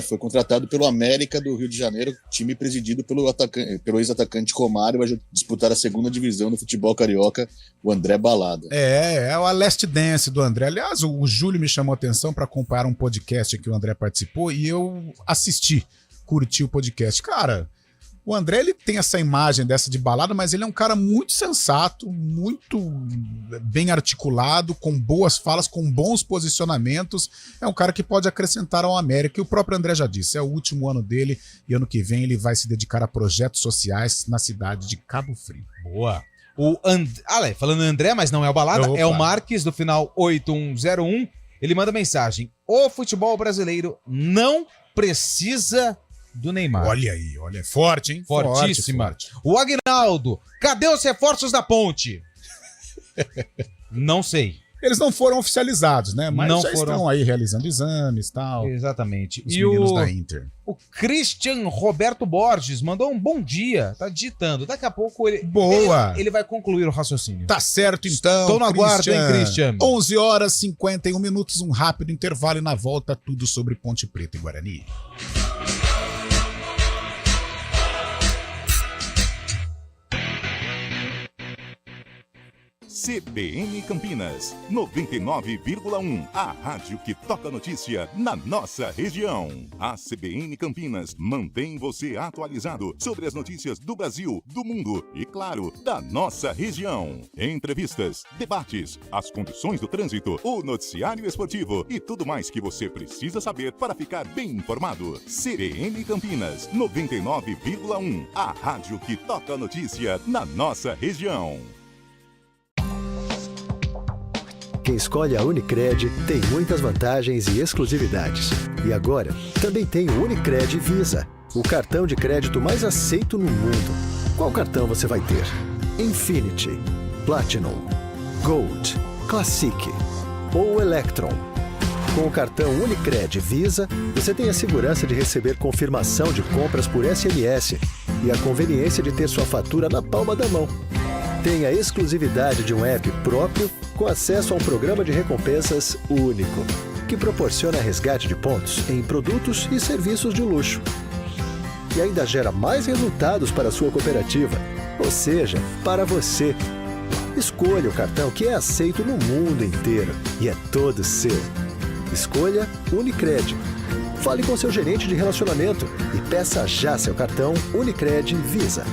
foi contratado pelo América do Rio de Janeiro, time presidido pelo ex-atacante Romário, vai disputar a segunda divisão do futebol carioca, o André Balada. É a Last Dance do André. Aliás, o Júlio me chamou a atenção para acompanhar um podcast que o André participou e eu curti o podcast. Cara, o André, ele tem essa imagem dessa de balada, mas ele é um cara muito sensato, muito bem articulado, com boas falas, com bons posicionamentos. É um cara que pode acrescentar ao América, e o próprio André já disse, é o último ano dele, e ano que vem ele vai se dedicar a projetos sociais na cidade de Cabo Frio. Boa. Falando André, mas não é o Balada, é o Marques, do final 8101. Ele manda mensagem: o futebol brasileiro não precisa do Neymar. Olha aí, é forte, hein? Fortíssima. Forte. O Agnaldo, cadê os reforços da Ponte? Não sei. Eles não foram oficializados, né? Mas não já estão aí realizando exames e tal. Exatamente. Os meninos da Inter. O Christian Roberto Borges mandou um bom dia. Tá digitando. Daqui a pouco ele vai concluir o raciocínio. Tá certo, então. Estou no aguardo, hein, Christian? 11 horas e 51 minutos, um rápido intervalo e na volta tudo sobre Ponte Preta e Guarani. CBN Campinas, 99,1. A rádio que toca notícia na nossa região. A CBN Campinas mantém você atualizado sobre as notícias do Brasil, do mundo e, claro, da nossa região. Entrevistas, debates, as condições do trânsito, o noticiário esportivo e tudo mais que você precisa saber para ficar bem informado. CBN Campinas, 99,1. A rádio que toca notícia na nossa região. Quem escolhe a Unicred tem muitas vantagens e exclusividades. E agora, também tem o Unicred Visa, o cartão de crédito mais aceito no mundo. Qual cartão você vai ter? Infinity, Platinum, Gold, Classic ou Electron? Com o cartão Unicred Visa, você tem a segurança de receber confirmação de compras por SMS e a conveniência de ter sua fatura na palma da mão. Tem a exclusividade de um app próprio com acesso a um programa de recompensas único, que proporciona resgate de pontos em produtos e serviços de luxo. E ainda gera mais resultados para a sua cooperativa, ou seja, para você. Escolha o cartão que é aceito no mundo inteiro e é todo seu. Escolha Unicred. Fale com seu gerente de relacionamento e peça já seu cartão Unicred Visa.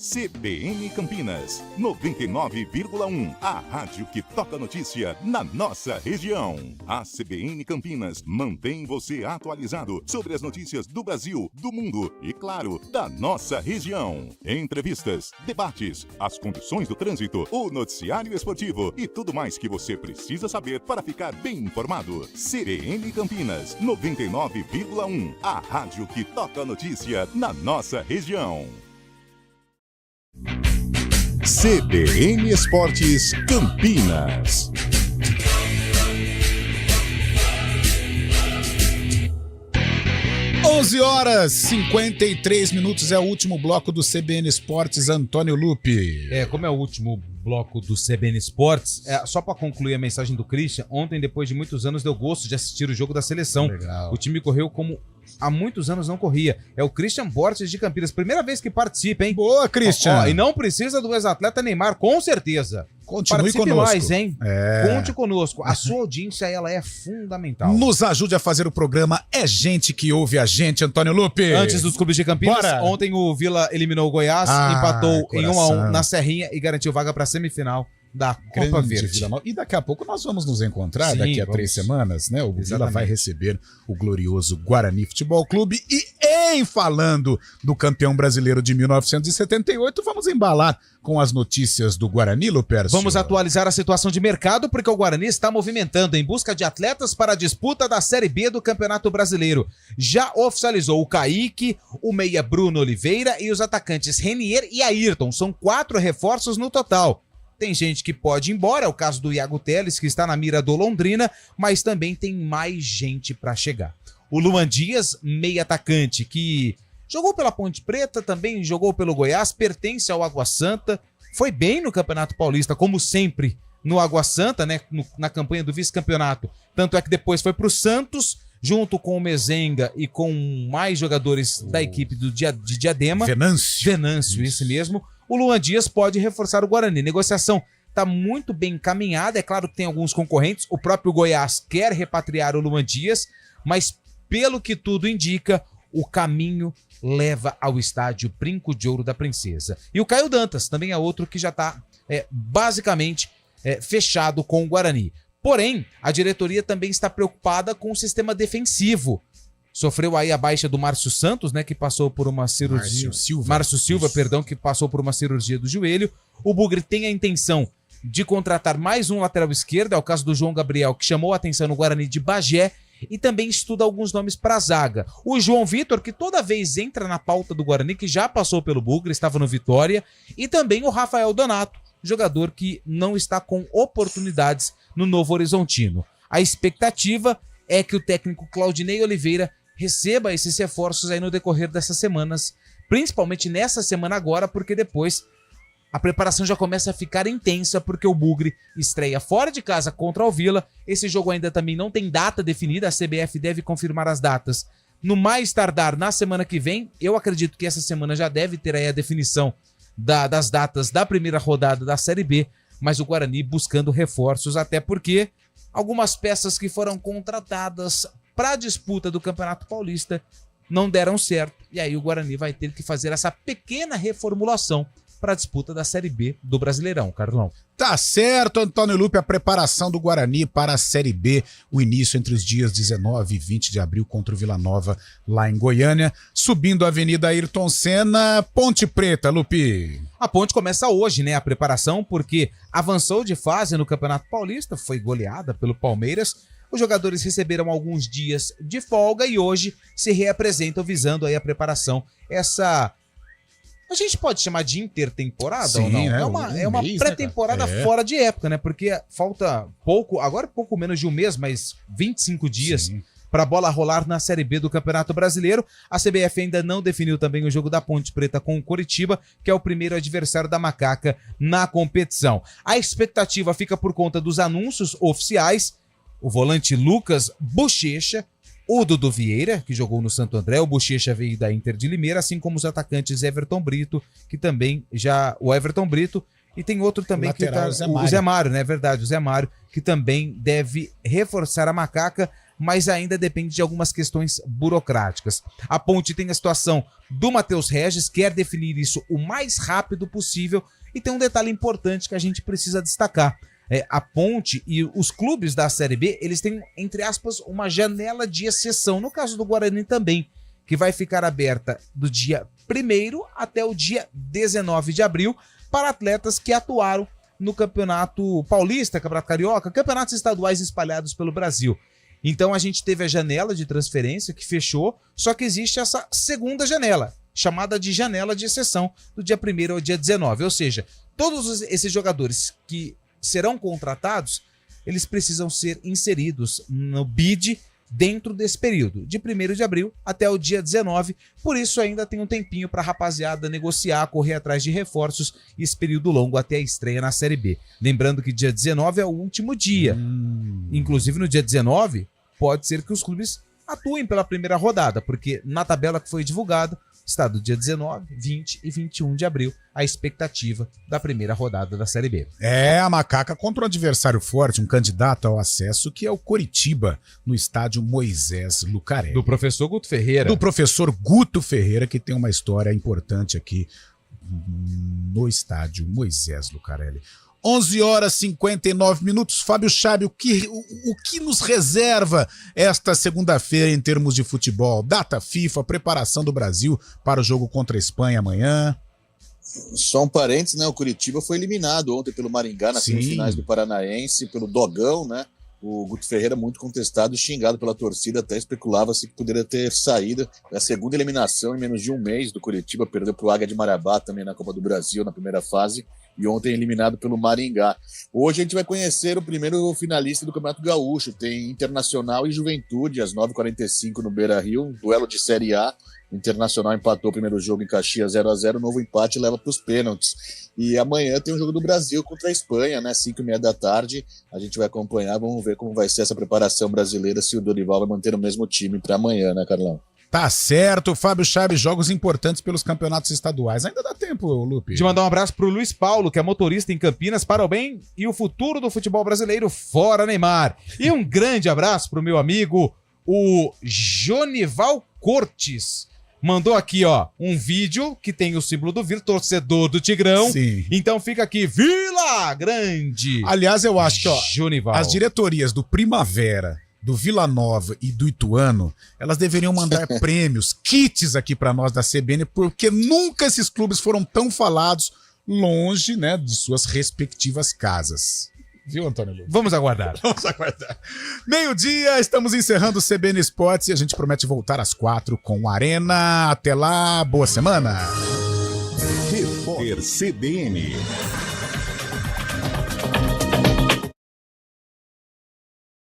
CBN Campinas, 99,1. A rádio que toca notícia na nossa região. A CBN Campinas mantém você atualizado sobre as notícias do Brasil, do mundo e, claro, da nossa região. Entrevistas, debates, as condições do trânsito, o noticiário esportivo e tudo mais que você precisa saber para ficar bem informado. CBN Campinas, 99,1. A rádio que toca notícia na nossa região. CBN Esportes Campinas. Horas 53 minutos é o último bloco do CBN Esportes, Antônio Lupe. Como é o último bloco do CBN Esportes, só para concluir a mensagem do Christian, ontem, depois de muitos anos, deu gosto de assistir o jogo da seleção. Legal. O time correu como há muitos anos não corria. É o Christian Borges de Campinas. Primeira vez que participa, hein? Boa, Christian. E não precisa do ex-atleta Neymar, com certeza. Continue Participe conosco. mais, hein? Conte conosco. A sua audiência, ela é fundamental. Nos ajude a fazer o programa. É gente que ouve a gente, Antônio Lupe. Antes dos clubes de Campinas, Bora. Ontem o Vila eliminou o Goiás, empatou em 1-1 na Serrinha e garantiu vaga para a semifinal da Copa Verde. E daqui a pouco nós vamos nos encontrar, Sim, daqui a vamos. 3 semanas, né? O Vila Exatamente. vai receber o glorioso Guarani Futebol Clube e Em falando do campeão brasileiro de 1978, vamos embalar com as notícias do Guarani, Lupercio. Vamos atualizar a situação de mercado, porque o Guarani está movimentando em busca de atletas para a disputa da Série B do Campeonato Brasileiro. Já oficializou o Kaique, o meia Bruno Oliveira e os atacantes Renier e Ayrton. São 4 reforços no total. Tem gente que pode ir embora, é o caso do Iago Teles, que está na mira do Londrina, mas também tem mais gente para chegar. O Luan Dias, meia atacante, que jogou pela Ponte Preta, também jogou pelo Goiás, pertence ao Água Santa, foi bem no Campeonato Paulista, como sempre no Água Santa, né, na campanha do vice-campeonato. Tanto é que depois foi para o Santos, junto com o Mezenga e com mais jogadores da equipe de Diadema. Venâncio, esse mesmo. O Luan Dias pode reforçar o Guarani. Negociação está muito bem encaminhada, é claro que tem alguns concorrentes, o próprio Goiás quer repatriar o Luan Dias, mas pelo que tudo indica, o caminho leva ao estádio Brinco de Ouro da Princesa. E o Caio Dantas também é outro que já está basicamente fechado com o Guarani. Porém, a diretoria também está preocupada com o sistema defensivo. Sofreu aí a baixa do Márcio Santos, né, que passou por uma cirurgia... Márcio Silva, perdão, que passou por uma cirurgia do joelho. O Bugre tem a intenção de contratar mais um lateral esquerdo, é o caso do João Gabriel, que chamou a atenção no Guarani de Bagé, e também estuda alguns nomes para a zaga. O João Vitor, que toda vez entra na pauta do Guarani, que já passou pelo Bugre, estava no Vitória, e também o Rafael Donato, jogador que não está com oportunidades no Novo Horizontino. A expectativa é que o técnico Claudinei Oliveira receba esses reforços aí no decorrer dessas semanas, principalmente nessa semana agora, porque depois a preparação já começa a ficar intensa, porque o Bugre estreia fora de casa contra o Vila. Esse jogo ainda também não tem data definida, a CBF deve confirmar as datas no mais tardar na semana que vem. Eu acredito que essa semana já deve ter aí a definição das datas da primeira rodada da Série B, mas o Guarani buscando reforços, até porque algumas peças que foram contratadas para a disputa do Campeonato Paulista não deram certo, e aí o Guarani vai ter que fazer essa pequena reformulação para a disputa da Série B do Brasileirão, Carlão. Tá certo, Antônio Lupe, a preparação do Guarani para a Série B, o início entre os dias 19 e 20 de abril contra o Vila Nova, lá em Goiânia, subindo a Avenida Ayrton Senna, Ponte Preta, Lupe. A Ponte começa hoje, né, a preparação, porque avançou de fase no Campeonato Paulista, foi goleada pelo Palmeiras. Os jogadores receberam alguns dias de folga e hoje se reapresentam visando aí a preparação. Essa... a gente pode chamar de intertemporada. Sim, ou não? É uma pré-temporada fora de época, né? Porque falta pouco menos de um mês, mas 25 dias para a bola rolar na Série B do Campeonato Brasileiro. A CBF ainda não definiu também o jogo da Ponte Preta com o Coritiba, que é o primeiro adversário da Macaca na competição. A expectativa fica por conta dos anúncios oficiais. O volante Lucas Bochecha, o Dudu Vieira, que jogou no Santo André, o Bochecha veio da Inter de Limeira, assim como os atacantes Everton Brito, que também o Everton Brito, e tem outro também que tá, o Zé Mário, né? É verdade, o Zé Mário, que também deve reforçar a Macaca, mas ainda depende de algumas questões burocráticas. A Ponte tem a situação do Matheus Regis, quer definir isso o mais rápido possível, e tem um detalhe importante que a gente precisa destacar. A Ponte e os clubes da Série B, eles têm, entre aspas, uma janela de exceção, no caso do Guarani também, que vai ficar aberta do dia 1º até o dia 19 de abril para atletas que atuaram no Campeonato Paulista, Campeonato Carioca, campeonatos estaduais espalhados pelo Brasil. Então a gente teve a janela de transferência que fechou, só que existe essa segunda janela, chamada de janela de exceção, do dia 1º ao dia 19, ou seja, todos esses jogadores que serão contratados, eles precisam ser inseridos no BID dentro desse período, de 1º de abril até o dia 19, por isso ainda tem um tempinho para a rapaziada negociar, correr atrás de reforços, e esse período longo até a estreia na Série B. Lembrando que dia 19 é o último dia, inclusive no dia 19 pode ser que os clubes atuem pela primeira rodada, porque na tabela que foi divulgada está do dia 19, 20 e 21 de abril a expectativa da primeira rodada da Série B. A Macaca contra um adversário forte, um candidato ao acesso, que é o Coritiba, no estádio Moisés Lucarelli. Do professor Guto Ferreira. Do professor Guto Ferreira, que tem uma história importante aqui no estádio Moisés Lucarelli. 11 horas e 59 minutos. Fábio Chabe, o que nos reserva esta segunda-feira em termos de futebol? Data FIFA, preparação do Brasil para o jogo contra a Espanha amanhã. Só um parênteses, né? O Curitiba foi eliminado ontem pelo Maringá nas semifinais do Paranaense, pelo Dogão, né? O Guto Ferreira muito contestado e xingado pela torcida, até especulava-se que poderia ter saído. É a segunda eliminação em menos de um mês do Curitiba, perdeu para o Águia de Marabá também na Copa do Brasil, na primeira fase, e ontem eliminado pelo Maringá. Hoje a gente vai conhecer o primeiro finalista do Campeonato Gaúcho, tem Internacional e Juventude, às 9h45 no Beira-Rio, um duelo de Série A. O Internacional empatou o primeiro jogo em Caxias 0-0, novo empate leva para os pênaltis. E amanhã tem o jogo do Brasil contra a Espanha, né? 5h30 da tarde. A gente vai acompanhar, vamos ver como vai ser essa preparação brasileira, se o Dorival vai manter o mesmo time para amanhã, né, Carlão? Tá certo, Fábio Chaves, jogos importantes pelos campeonatos estaduais. Ainda dá tempo, Lupe. De mandar um abraço pro Luiz Paulo, que é motorista em Campinas, para o bem e o futuro do futebol brasileiro, fora Neymar. E um grande abraço pro meu amigo, o Jonival Cortes. Mandou aqui, ó, um vídeo que tem o símbolo do Vila, torcedor do Tigrão. Sim. Então fica aqui, Vila Grande. Aliás, eu acho que, ó, Jonival. as diretorias do Primavera, do Vila Nova e do Ituano, elas deveriam mandar prêmios, kits aqui pra nós da CBN, porque nunca esses clubes foram tão falados longe, né, de suas respectivas casas. Viu, Antônio Lupe? Vamos aguardar. Vamos aguardar. Meio-dia, estamos encerrando o CBN Esportes e a gente promete voltar às 4 com o Arena. Até lá, boa semana. Repórter CBN.